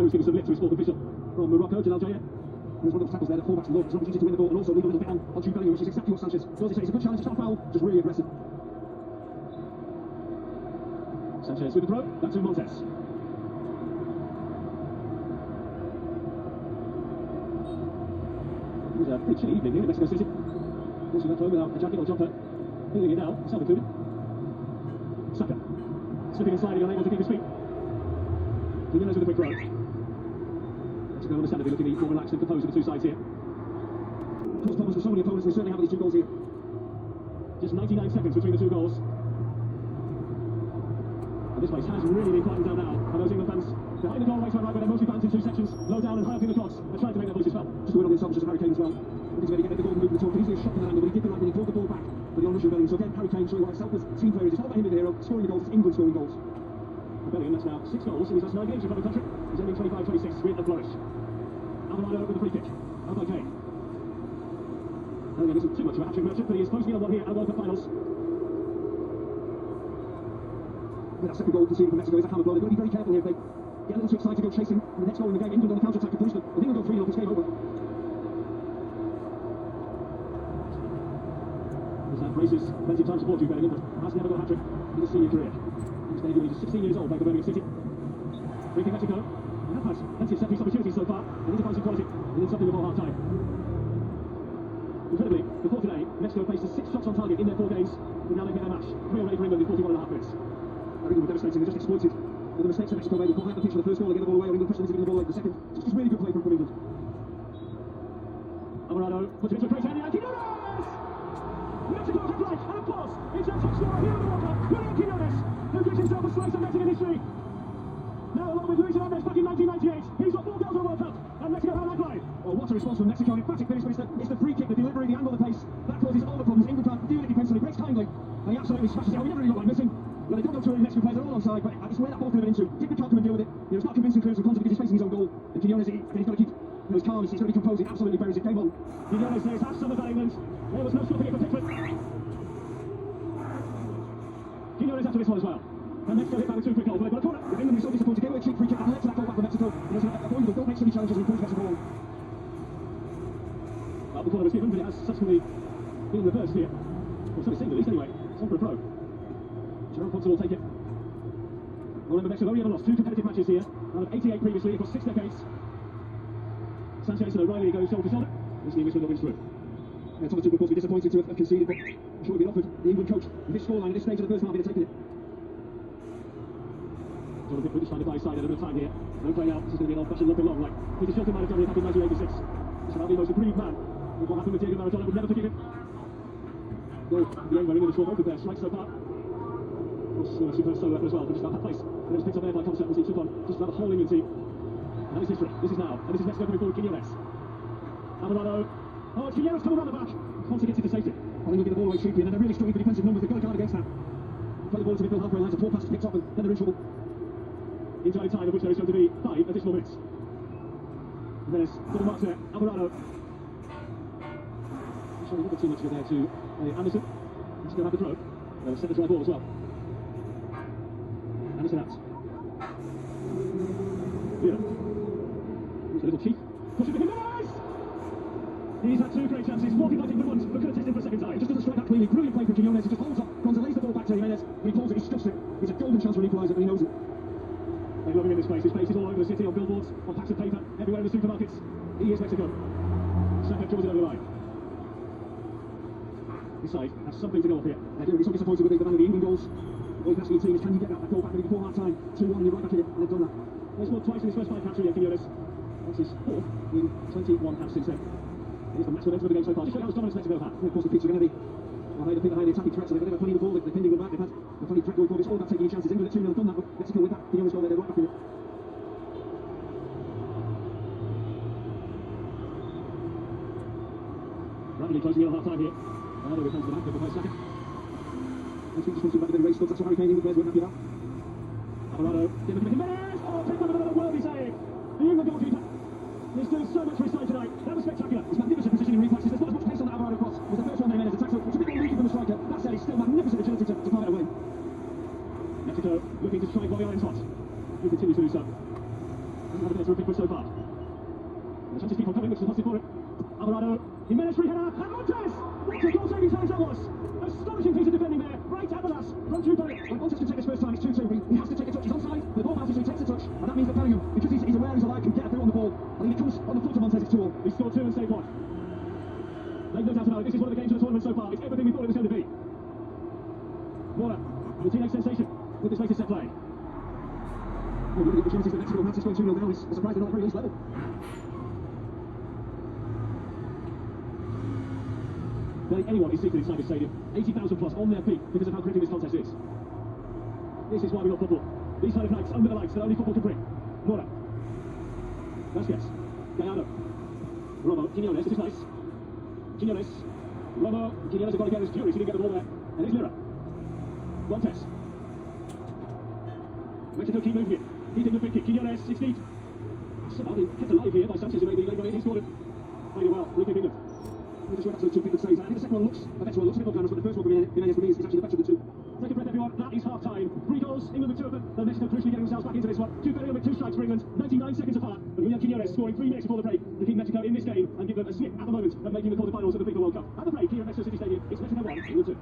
Rose giving some lip to his fourth official from Morocco, Jalal Jaya. There's one of the tackles there, the fullbacks low. There's an opportunity to win the ball and also leave a little bit on Jude Bellingham, which is exactly what Sanchez does. It's a good challenge, it's not a foul, just really aggressive. Sanchez with the throw, that's to Montes. It was a pretty chilly evening here in Mexico City. Also left home without a jacket or jumper. Feeling it now, self included. Saka. Slipping and sliding, unable to keep his feet. Jimenez with a quick throw. Mexico understandably looking more relaxed and composed of the two sides here. Close problems for so many opponents, we certainly have these two goals here. Just 99 seconds between the two goals. And this place has really been quieted down now. And those England fans behind the goal right, where they're mostly fans in two sections, low down and high up in the clots. They're trying to make their voices felt. Just a win on the assumption of Harry Kane as well. Looking to maybe get the ball moving the talk. Easily a shot from that angle, but he did the right when he brought the ball back for the honours of Bellingham. So again, Harry Kane showing what himself as team player is. It's not about him being the hero, scoring the goals, it's England scoring goals. For Bellingham, that's now 6 goals in his last 9 games for the country. He's ending 25-26 with a flourish. Alvarado with the free kick. Out by Kane. Bellingham isn't too much of a hat-trick merchant, but he is closely on one here at World Cup finals. With that second goal conceded from Mexico is a hammer blow. They've got to be very careful here if they get a little too excited to go chasing the next goal in the game. England on the counter-attack to punish them. If England go 3-0, it's game over. He's had braces, plenty of time to support Jude Bellingham, but has never got a hat-trick in his senior career. He's debut when he's 16 years old back at Birmingham City. Free kick Mexico. They have had plenty of set-piece opportunities so far. They need to find some quality. They need something before half-time. Incredibly, before today, Mexico faced 6 shots on target in their 4 games, but now they've hit their match. 3-0 for England in 41.5 minutes. England were devastating, they just exploited the mistakes that Mexico made. Before the pitch for the first goal, they get the ball away, or England pressing to get the ball away for the second. Just really good play from England. Alvarado puts it into a great area, and Quiñones! Mexico have life and applause. It's their top scorer here in the World Cup, William Quiñones, who gives himself a slice of Mexican history. Now, along with Luis Hernandez back in 1998, he's got 4 goals in the World Cup, and Mexico have a lifeline. Oh, what a response from Mexico, an emphatic finish, but it's the free kick, the delivery, the angle, the pace, that causes all the problems. England can't do it defensively, breaks kindly, and he absolutely smashes it out. We never really look like missing. Well, they don't go through the Mexican players, they're all onside, but it's where that ball could have been into. Dick can't come and deal with it. It's not convincing clearance from Conte because he's facing his own goal. And Quiñones, he's got to keep his calm, he's got to be composed, he absolutely buries it. Game on. Quiñones says, have some of that, England. There was no stopping it for Pickford. Quiñones after this one as well. And Mexico hit back with 2 quick goals, but they've got a corner. If England is so disappointed, get away a cheap free kick and led to that goal back from Mexico. There's an avoidable, don't make silly challenges and push Mexico on. Well, the corner was given, but it has subsequently been reversed here. Well, so it seemed at least anyway. It's on for a pro. Jerome Ponce will take it. Well, remember, Mexico only ever lost 2 competitive matches here out of 88 previously across 6 decades. Sanchez and O'Reilly go shoulder to shoulder. This is the Englishman that wins through. Thomas Tuchel, of course, will be disappointed to have conceded, but I'm sure he'll be offered the England coach with this scoreline at this stage of the first half. He'd have taken it. Jonathan British trying to buy side at a bit of time here. No play out. This is going to be an old-fashioned look along, like Peter Shilton might have done it back in 1986. This is the most aggrieved man with what happened with Diego Maradona. Would never forgive him. Well, the aim where England has scored both of their strikes so far. Of course, superb solo effort as well, but just about that place. And it was picked up there by Concept as he took on just about the whole England team. And that is history. This is now. And this is Mexico coming forward. Quiñones. Alvarado. Oh, it's Quiñones coming around the back. Conte gets it to safety. I think we'll get the ball away cheaply, and then they're really struggling for defensive numbers. They've got to guard against that. Play the ball to midfield halfway line, a poor pass is picked up, and then they're in trouble. Into added time, of which there is going to be 5 additional minutes. And there's double marks there. Alvarado. Not sure a little bit too much of it there to Anderson. He's going to have the throw. They'll set the try ball as well. Anderson out. Yeah. He's a little cheap. Pushing the Quiñones! He's had 2 great chances, walking like England once, but could have tested for a second time. Just doesn't strike that cleanly. Brilliant play from Quiñones. He just holds up. Conte lays the ball back to Jimenez. He pulls it, he stuffs it. It's a golden chance for an equaliser, and he knows it. They love him in this place. His face is all over the city, on billboards, on packs of paper, everywhere in the supermarkets. He is Mexico. Saka draws it over the line. His side has something to go off here. They're going to be so disappointed with the man of the England goals. All he's asking the team is, can you get that goal back maybe before half-time? 2-1, you're right back in it, and they've done that. They scored twice in his first 5 caps, Quiñones. That's his 4th in 21 caps since then. It is the match momentum of the game so far. Just show you how much dominance Mexico have. And of course, the Peach are going to be behind the attacking threat, so they've got plenty of the ball, they're pinning them back, they've had a funny threat going forward. It's all about taking your chances. England at 2-0 have done that, but Mexico with that Quiñones goal there, they're right back in it. Rapidly closing in on half-time here. Alvarado returns to the back, but by Saka. I think just wants to back a bit of race, that's what Harry Kane, England players weren't happy about. Alvarado, David Jimenez! Oh, picked up another worthy save! The England goalkeeper is doing so much for his side tonight. That was spectacular. It's magnificent position in reflexes. There's not as much pace on that Alvarado cross. It was the first one Jimenez attacked, so it's a bit more leaky from the striker. That said, he's still magnificent agility to palm it away. Mexico looking to strike while the iron's hot. He continues to do so. Doesn't have a minutes for a big push so far. The chances keep on coming, which is positive for it. Alvarado, Jimenez free header, and Montes! What a goal-saving challenge that was! Astonishing piece of defending there, right at the last. Run through by it. When Montes can take his first time, it's 2-2. He has to take a touch. He's onside. The ball bounces, so he takes a touch. And that means that Bellingham, because he's aware he's alive, can get a through on the ball. I think it comes on the foot of Montes, it's 2-all. He scored 2 and saved 1. There's no doubt about it. This is one of the games of the tournament so far. It's everything we thought it was going to be. Warner, the teenage sensation with this latest set play. Well, look at the opportunities that Mexico have to score 2-0 now. It's a surprise they're not at the very least level. Barely anyone is seated inside this stadium. 80,000 plus on their feet because of how gripping this contest is. This is why we love football. These kind of nights under the lights that only football can bring. Mora. Vasquez. Gallardo. Romo. Quiñones. This is nice. Quiñones. Romo. Quiñones have got to get his furious. He didn't get the ball there. And here's Lira. Montes. Mexico keep moving it. Heating the big kick. Quiñones. It's deep. Somehow he kept alive here by Sanchez, who made the late run in. He scored it. Played it well. Really big. We just went up to the 2 people says. I think the second one looks a better one. Looks a bit more glamorous, but the first one Jimenez for me is actually the better of the two. Take a breath, everyone. That is half time. 3 goals. England with 2 of them. And Mexico crucially getting themselves back into this one. 2 Bellingham with 2 strikes for England. 99 seconds apart. And William Quiñones scoring 3 minutes before the break to keep Mexico in this game and give them a snip at the moment of making the quarterfinals of the FIFA World Cup. At the break here at Mexico City Stadium, it's Mexico 1, England 2.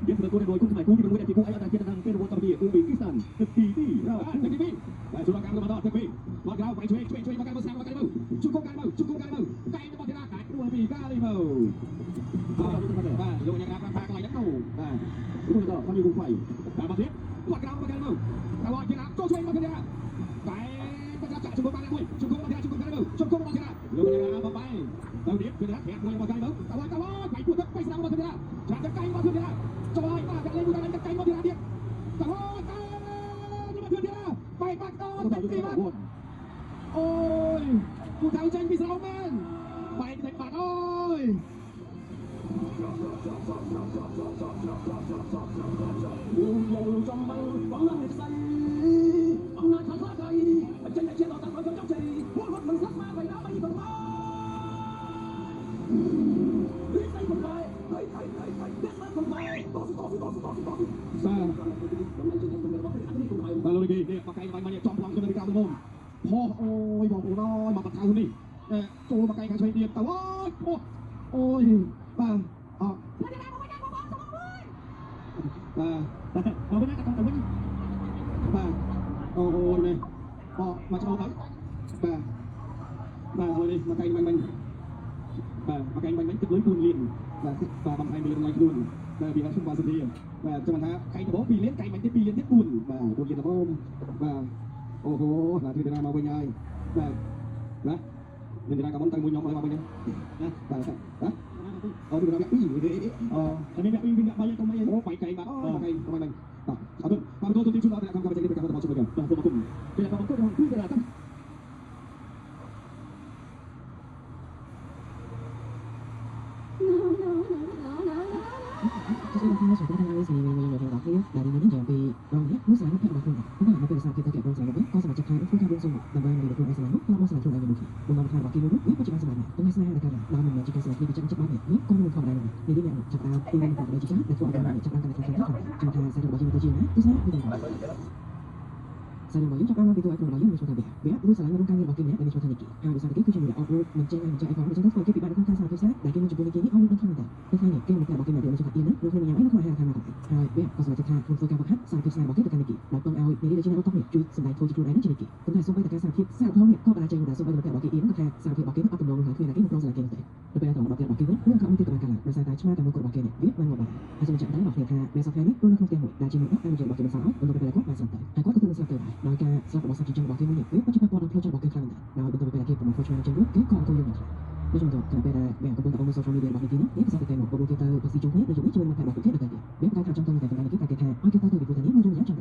Dia sudah turun dari kumai kumi kemudian tipu ayat dan kita akan kedua tapi Uzbekistan TV TV sudah kami berada TV makanไปช่วยmakan bersama makan mau cukup kan mau kai nó thì ra cả đua vì ca đi mau rồi yang apa cái này đâu itu itu kami kumai mà tiếp makan mau kalau kita kau cuy makan dia kai berjalan cukup kan mau cukup kan mau rồi yang apa pai tahu dia kita hẹn mau makan mau kalau phải buat phải sao makan dia jangan kai makan dia Coba kita lihat bukan ada kain mau dia. Kalau ni macam dia. Baik pak tu. Ôi, cuộc đấu tranh vì sao men. Baik thành bạn ơi. Nhiều trong mơ vẫn là ngày say. Ông nói thật là gầy. Chân lại chia đỏ tặng ở trong trì. Muốn một mình sắc ma vậy đó bao nhiêu còn mơ. Đi say một bài. Thầy. Lalu lagi dia pakai banyak complang ke negara umum. Ôiบอกกูน้อยมาปัดเท้านี่โจมาไกลกันช่วยเดียบแต่ว่าโอ้ยป่ะเอาไปนั่งกับตรงนี้ป่ะโอ้ยเลยมาโชว์ครับป่ะthôi đi mà cày mình mà cày mình tích lưới buồn liền và bằng hai miền này luôn vì nó không vào sân đi và cho bạn thấy cày bó vì liên cày mình tiếp liên tiếp buồn và buồn liền là bom và ô hô là thì để nào bên nhau và đó mình ra cả món tay mua nhóm lại vào bên nhau và đó đi nào cái gì vậy mình gặp bao nhiêu công mấy phải cày mà cày của mình và tôi tin chúng ta không có cái gì để cả mọi người và tôi cùng bây giờ còn có một thứ là các Saya sudah tahu sini ini yang terakhir dari ini jadi orangnya musuh lagi tak bakal bukan apa besar kita kayak bangsa lagi kau sama cakap itu kan bangsa dan bayang di depan selalu kalau masalah itu lagi mungkin memang hal wakil dulu ya macam sebenarnya tengah sana ada kata lama menjadi selesai bicara cepat ya kau mau kau berani jadi yang cakap ingin kau berani cakap dan kau akan cakap akan cakap cakap saya bagi itu cina itu saya tidak Saya mau cakap orang itu aku mau yang sudah biar lu selalu mengkangin wakilnya dan sudah niki harus ada kita cuma upload mencengah ekor mencengah kau kita ibaratkan satu saya lagi mencoba ini orang yang kita Makanya, kaya kita wakilnya dia sudah ini lu punya ini kau harus makan rồi biar kau sudah cakap pun sudah makan saat kita wakil dekat niki một tuần ao ini dia cina otak ni cuy sendai thôi cuy này nó cina niki cũng là xung quanh tất cả sao khi sao thôi kau belajar sudah bây giờ bỏ kỳ yến các sao thì bỏ kỳ các tầm lòng là cái một là kia đấy rồi bây giờ bỏ kỳ vẫn luôn không tiêu cả cả rồi sai tại chma tầm của bỏ kỳ biết mang một bài hay xong chạm đánh bỏ kia bây giờ này luôn không tiêu một đại chiến một em bỏ kỳ một sáu rồi bây giờ có bài sản hay có cái sao tiêu nói ca sao bỏ sao chỉ trong bỏ kỳ một biết có chỉ bắt đầu cho bỏ kỳ khăn rồi bây giờ bây giờ kia một fortune trên bước cái con tôi dùng nói chung là cả bây giờ bây giờ có bốn tập social media bỏ kỳ này biết sao tiêu một bộ kia tờ bác sĩ chung hết nói chung ít chơi mà phải bỏ cái được biết cái thằng trong tôi tại